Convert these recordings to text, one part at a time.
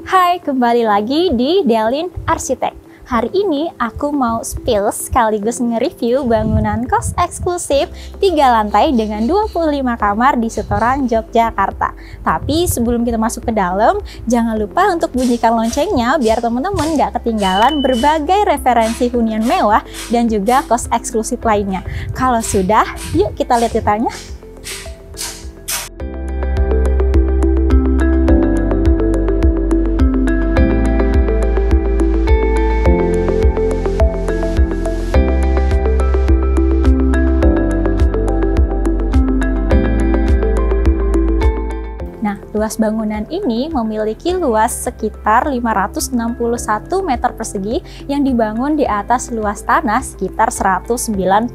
Hai, kembali lagi di Delin Arsitek. Hari ini aku mau spill sekaligus nge-review bangunan kos eksklusif 3 lantai dengan 25 kamar di Setoran, Yogyakarta. Tapi sebelum kita masuk ke dalam, jangan lupa untuk bunyikan loncengnya biar teman-teman nggak ketinggalan berbagai referensi hunian mewah dan juga kos eksklusif lainnya. Kalau sudah, yuk kita lihat detailnya. Luas bangunan ini memiliki luas sekitar 561 meter persegi yang dibangun di atas luas tanah sekitar 199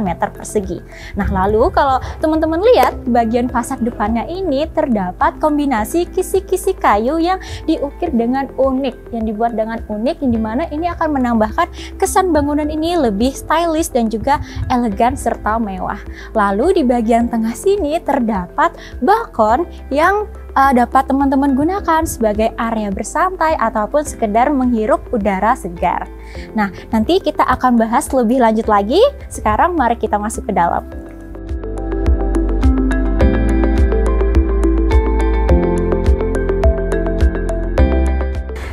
meter persegi. Nah, lalu kalau teman-teman lihat bagian fasad depannya ini terdapat kombinasi kisi-kisi kayu yang diukir dengan unik, yang dibuat dengan unik, yang dimana ini akan menambahkan kesan bangunan ini lebih stylish dan juga elegan serta mewah. Lalu di bagian tengah sini terdapat balkon yang dapat teman-teman gunakan sebagai area bersantai ataupun sekedar menghirup udara segar. Nah, nanti kita akan bahas lebih lanjut lagi. Sekarang mari kita masuk ke dalam.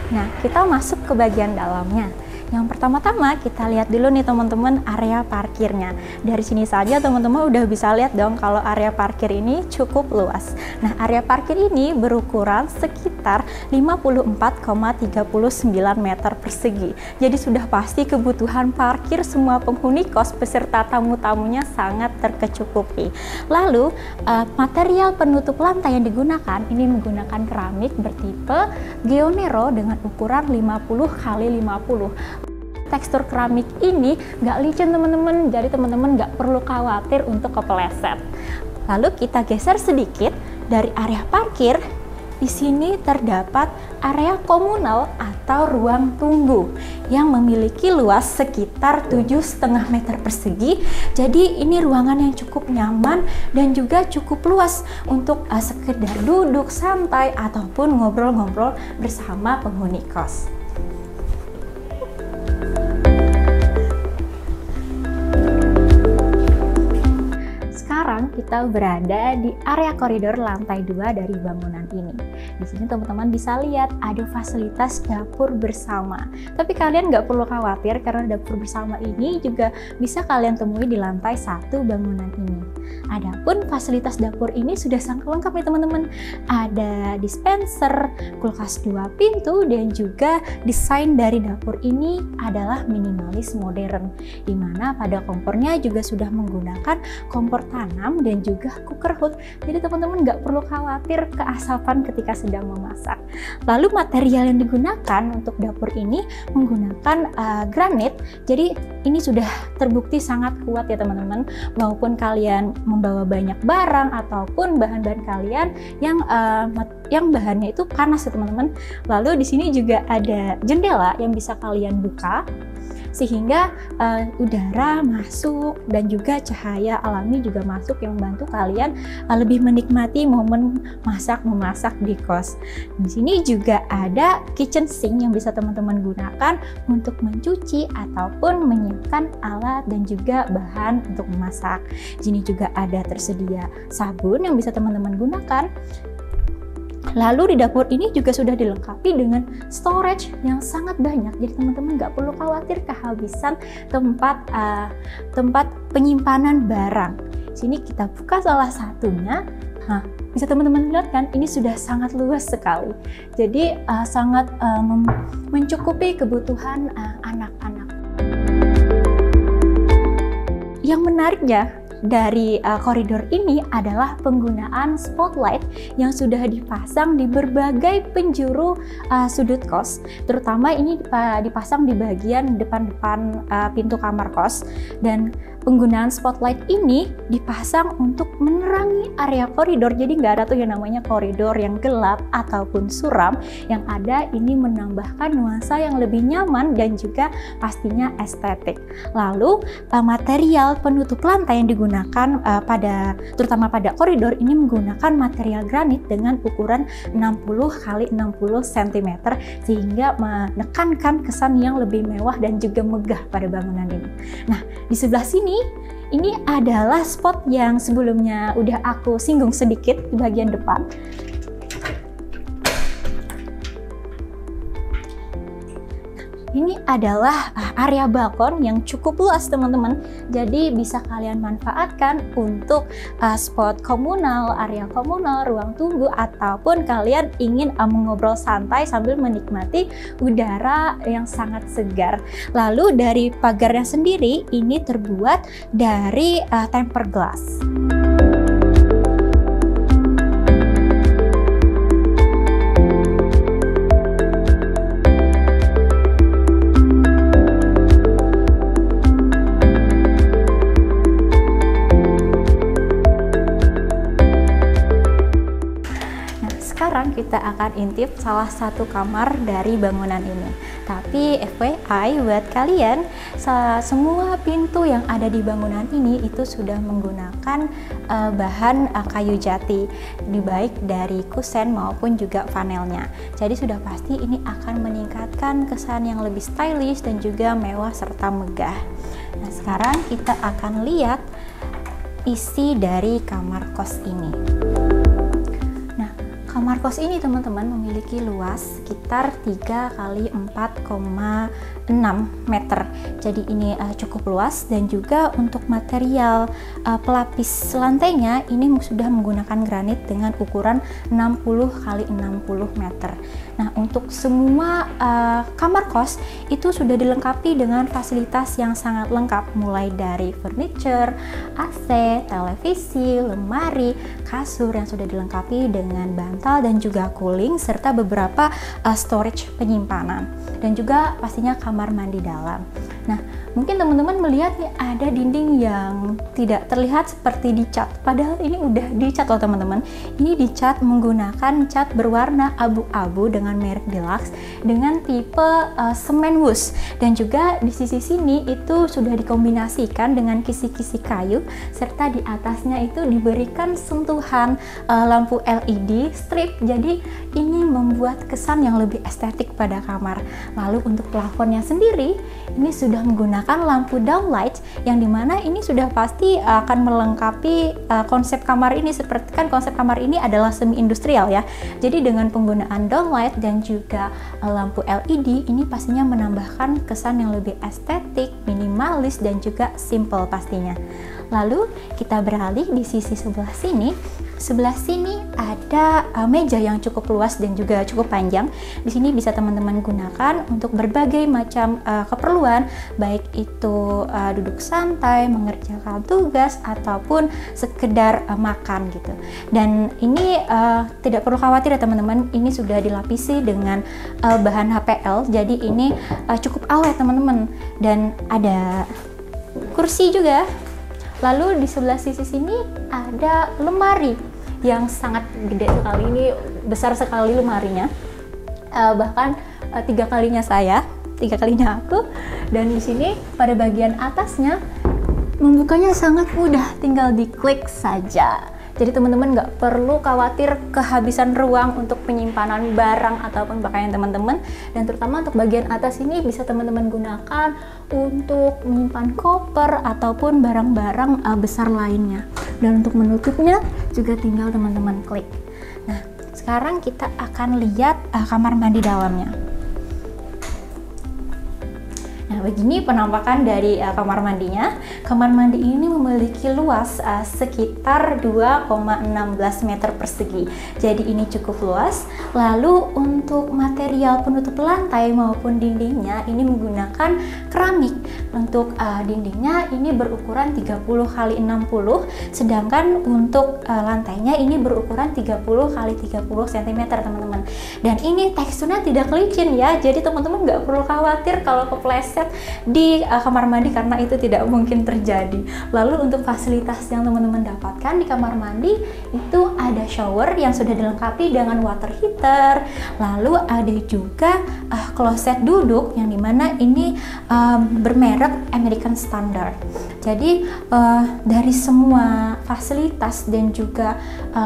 Nah, kita masuk ke bagian dalamnya. Yang pertama-tama kita lihat dulu nih teman-teman area parkirnya. Dari sini saja teman-teman udah bisa lihat dong kalau area parkir ini cukup luas. Nah, area parkir ini berukuran sekitar 54,39 meter persegi. Jadi sudah pasti kebutuhan parkir semua penghuni kos beserta tamu-tamunya sangat terkecukupi. Lalu material penutup lantai yang digunakan ini menggunakan keramik bertipe Geonero dengan ukuran 50 x 50. Tekstur keramik ini nggak licin teman-teman, jadi teman-teman nggak perlu khawatir untuk kepeleset. Lalu kita geser sedikit dari area parkir. Di sini terdapat area komunal atau ruang tunggu yang memiliki luas sekitar 7,5 meter persegi. Jadi ini ruangan yang cukup nyaman dan juga cukup luas untuk sekedar duduk santai ataupun ngobrol-ngobrol bersama penghuni kos. Sekarang kita berada di area koridor lantai 2 dari bangunan ini. Di sini teman-teman bisa lihat ada fasilitas dapur bersama. Tapi kalian nggak perlu khawatir karena dapur bersama ini juga bisa kalian temui di lantai 1 bangunan ini. Adapun fasilitas dapur ini sudah sangat lengkap nih teman-teman. Ada dispenser, kulkas 2 pintu, dan juga desain dari dapur ini adalah minimalis modern. Dimana pada kompornya juga sudah menggunakan kompor tanam dan juga cooker hood. Jadi teman-teman nggak perlu khawatir keasapan ketika sedang memasak. Lalu material yang digunakan untuk dapur ini menggunakan granit. Jadi ini sudah terbukti sangat kuat ya teman-teman. Maupun kalian membawa banyak barang ataupun bahan-bahan kalian yang bahannya itu panas ya teman-teman. Lalu di sini juga ada jendela yang bisa kalian buka sehingga udara masuk dan juga cahaya alami juga masuk yang membantu kalian lebih menikmati momen memasak di kos. Di sini juga ada kitchen sink yang bisa teman-teman gunakan untuk mencuci ataupun menyiapkan alat dan juga bahan untuk memasak. Di sini juga ada tersedia sabun yang bisa teman-teman gunakan. Lalu di dapur ini juga sudah dilengkapi dengan storage yang sangat banyak. Jadi teman-teman nggak perlu khawatir kehabisan tempat penyimpanan barang. Sini kita buka salah satunya. Nah, bisa teman-teman lihat kan, ini sudah sangat luas sekali. Jadi sangat mencukupi kebutuhan anak-anak. Yang menariknya dari koridor ini adalah penggunaan spotlight yang sudah dipasang di berbagai penjuru sudut kos, terutama ini dipasang di bagian depan-depan pintu kamar kos. Dan penggunaan spotlight ini dipasang untuk menerangi area koridor, jadi nggak ada tuh yang namanya koridor yang gelap ataupun suram. Yang ada ini menambahkan nuansa yang lebih nyaman dan juga pastinya estetik. Lalu material penutup lantai yang digunakan terutama pada koridor ini menggunakan material granit dengan ukuran 60 x 60 cm sehingga menekankan kesan yang lebih mewah dan juga megah pada bangunan ini. Nah, di sebelah sini ini adalah spot yang sebelumnya udah aku singgung sedikit di bagian depan. Ini adalah area balkon yang cukup luas teman-teman, jadi bisa kalian manfaatkan untuk spot komunal, area komunal, ruang tunggu, ataupun kalian ingin mengobrol santai sambil menikmati udara yang sangat segar. Lalu dari pagarnya sendiri ini terbuat dari tempered glass. Sekarang kita akan intip salah satu kamar dari bangunan ini. Tapi FYI buat kalian, semua pintu yang ada di bangunan ini itu sudah menggunakan bahan kayu jati, baik dari kusen maupun juga panelnya. Jadi sudah pasti ini akan meningkatkan kesan yang lebih stylish dan juga mewah serta megah. Nah, sekarang kita akan lihat isi dari kamar kos ini. Kamar kos ini teman-teman memiliki luas sekitar 3 x 4,6 meter. Jadi ini cukup luas, dan juga untuk material pelapis lantainya ini sudah menggunakan granit dengan ukuran 60 x 60 meter. Nah, untuk semua kamar kos itu sudah dilengkapi dengan fasilitas yang sangat lengkap, mulai dari furniture, AC, televisi, lemari, kasur yang sudah dilengkapi dengan bantal dan juga cooling, serta beberapa storage penyimpanan, dan juga pastinya kamar mandi dalam. Nah, mungkin teman-teman melihat nih ada dinding yang tidak terlihat seperti dicat, padahal ini udah dicat loh teman-teman. Ini dicat menggunakan cat berwarna abu-abu dengan merek Deluxe dengan tipe semen wood, dan juga di sisi sini itu sudah dikombinasikan dengan kisi-kisi kayu, serta di atasnya itu diberikan sentuhan lampu LED strip. Jadi ini membuat kesan yang lebih estetik pada kamar. Lalu untuk plafonnya sendiri ini sudah menggunakan lampu downlight, yang dimana ini sudah pasti akan melengkapi konsep kamar ini. Seperti kan konsep kamar ini adalah semi industrial ya, jadi dengan penggunaan downlight dan juga lampu LED ini pastinya menambahkan kesan yang lebih estetik, minimalis, dan juga simple pastinya. Lalu kita beralih di sisi sebelah sini. Sebelah sini ada meja yang cukup luas dan juga cukup panjang. Di sini bisa teman-teman gunakan untuk berbagai macam keperluan, baik itu duduk santai, mengerjakan tugas, ataupun sekedar makan gitu. Dan ini tidak perlu khawatir ya teman-teman, ini sudah dilapisi dengan bahan HPL, jadi ini cukup awet teman-teman. Dan ada kursi juga. Lalu di sebelah sisi sini ada lemari yang sangat gede sekali, ini besar sekali lemarinya, bahkan 3 kalinya aku. Dan di sini pada bagian atasnya membukanya sangat mudah, tinggal diklik saja. Jadi teman-teman nggak perlu khawatir kehabisan ruang untuk penyimpanan barang ataupun pakaian teman-teman. Dan terutama untuk bagian atas ini bisa teman-teman gunakan untuk menyimpan koper ataupun barang-barang besar lainnya. Dan untuk menutupnya juga tinggal teman-teman klik. Nah, sekarang kita akan lihat kamar mandi dalamnya. Nah, begini penampakan dari kamar mandinya. Kamar mandi ini memiliki luas sekitar 2,16 meter persegi. Jadi ini cukup luas. Lalu untuk material penutup lantai maupun dindingnya ini menggunakan keramik. Untuk dindingnya ini berukuran 30 x 60, sedangkan untuk lantainya ini berukuran 30 x 30 cm teman-teman. Dan ini teksturnya tidak licin ya. Jadi teman-teman nggak perlu khawatir kalau kepleset kloset di kamar mandi karena itu tidak mungkin terjadi. Lalu untuk fasilitas yang teman-teman dapatkan di kamar mandi itu ada shower yang sudah dilengkapi dengan water heater. Lalu ada juga kloset duduk yang dimana ini bermerek American Standard. Jadi dari semua fasilitas dan juga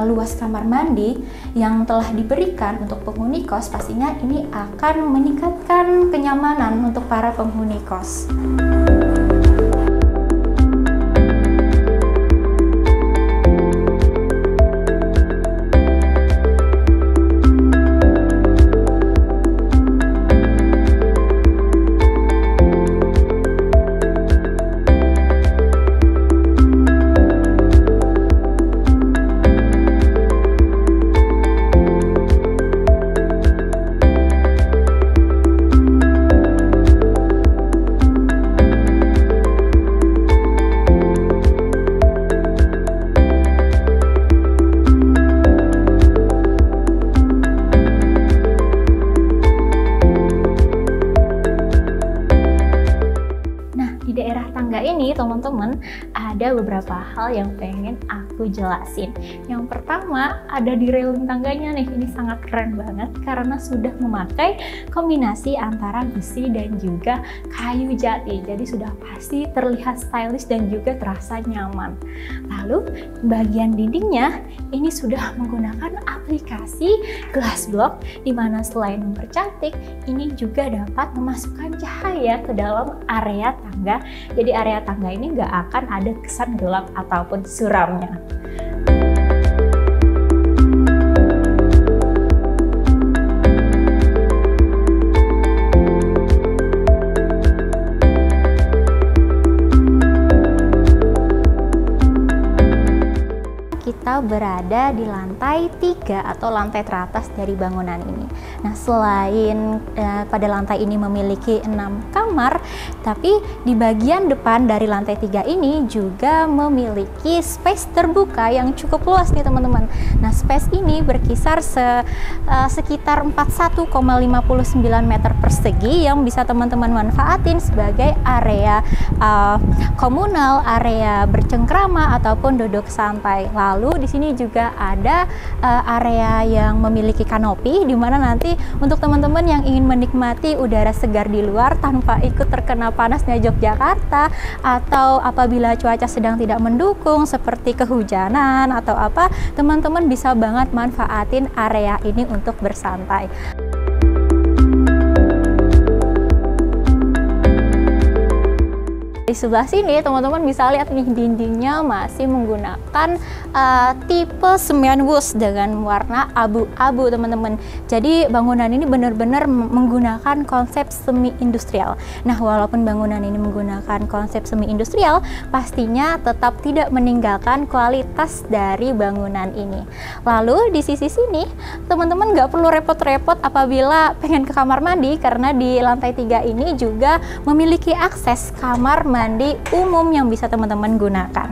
luas kamar mandi yang telah diberikan untuk penghuni kos, pastinya ini akan meningkatkan kenyamanan untuk para penghuni kos. Teman-teman, ada beberapa hal yang pengen aku jelasin. Yang pertama, ada di railing tangganya nih. Ini sangat keren banget karena sudah memakai kombinasi antara besi dan juga kayu jati. Jadi sudah pasti terlihat stylish dan juga terasa nyaman. Lalu bagian dindingnya ini sudah menggunakan aplikasi glass block, di mana selain mempercantik, ini juga dapat memasukkan cahaya ke dalam area tangga. Jadi area tangga ini nggak akan ada kesan gelap ataupun suramnya. Kita berada di lantai 3 atau lantai teratas dari bangunan ini. Nah, selain pada lantai ini memiliki 6 kamar, tapi di bagian depan dari lantai 3 ini juga memiliki space terbuka yang cukup luas nih teman-teman. Nah, space ini berkisar sekitar 41,59 meter persegi yang bisa teman-teman manfaatin sebagai area komunal, area bercengkrama ataupun duduk santai. Lalu di sini juga ada area yang memiliki kanopi, di mana nanti untuk teman-teman yang ingin menikmati udara segar di luar tanpa ikut terkena panasnya Yogyakarta, atau apabila cuaca sedang tidak mendukung seperti kehujanan atau apa, teman-teman bisa banget manfaatin area ini untuk bersantai. Di sebelah sini teman-teman bisa lihat nih, dindingnya masih menggunakan tipe semen wood dengan warna abu-abu teman-teman. Jadi bangunan ini benar-benar menggunakan konsep semi industrial. Nah, walaupun bangunan ini menggunakan konsep semi industrial, pastinya tetap tidak meninggalkan kualitas dari bangunan ini. Lalu di sisi sini teman-teman nggak perlu repot-repot apabila pengen ke kamar mandi, karena di lantai 3 ini juga memiliki akses kamar mandi umum yang bisa teman-teman gunakan.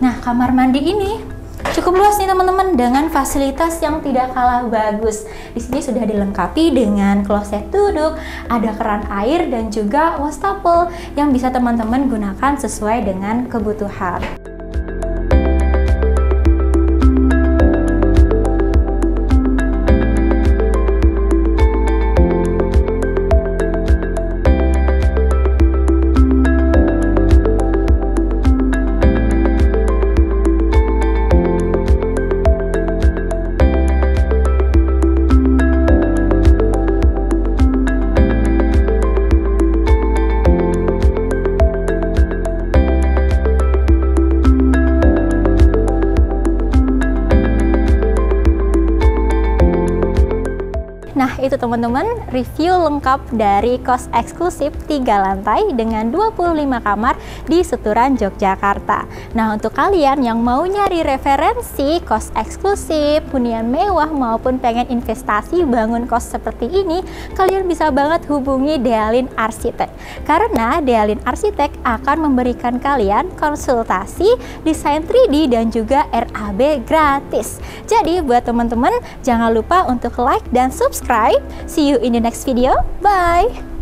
Nah, kamar mandi ini cukup luas nih teman-teman, dengan fasilitas yang tidak kalah bagus. Di sini sudah dilengkapi dengan kloset duduk, ada keran air dan juga wastafel yang bisa teman-teman gunakan sesuai dengan kebutuhan. Nah, itu teman-teman review lengkap dari kos eksklusif 3 lantai dengan 25 kamar di Seturan, Yogyakarta. Nah, untuk kalian yang mau nyari referensi kos eksklusif, hunian mewah maupun pengen investasi bangun kos seperti ini, kalian bisa banget hubungi Dealin Arsitek. Karena Dealin Arsitek akan memberikan kalian konsultasi desain 3D dan juga RAB gratis. Jadi buat teman-teman jangan lupa untuk like dan subscribe. See you in the next video. Bye!